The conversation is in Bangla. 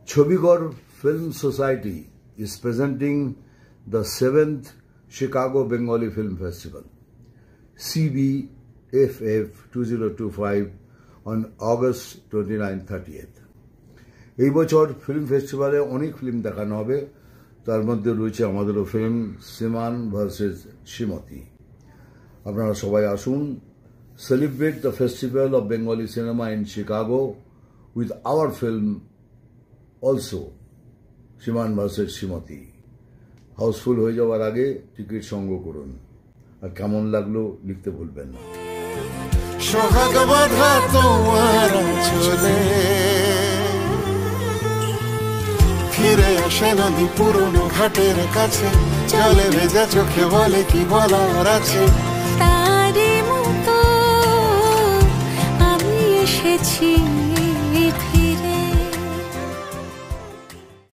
Chobigor Film Society is presenting the 7th Chicago Bengali Film Festival, CBFF 2025 on August 29-30th. এই বছর ফিল্ম ফেস্টিভ্যালে অনেক ফিল্ম দেখানো হবে, তার মধ্যে রয়েছে আমাদেরও ফিল্ম সিমান ভার্সেস শ্রীমতী। আপনারা সবাই আসুন, celebrate the festival of Bengali cinema in Chicago with our film also, Shiman vs. Shrimati. House full হয়ে যাওয়ার আগে টিকিট সংগ্রহ করুন, আর কেমন লাগলো লিখতে ভুলবেন না। সোহাগ বাঁধা তোমার চলে ফিরে আসে নদী পুরনো ঘাটের কাছে, চলে ভেজা চোখে বলে কি বলার আছে। তারে মতো আমি এসেছি।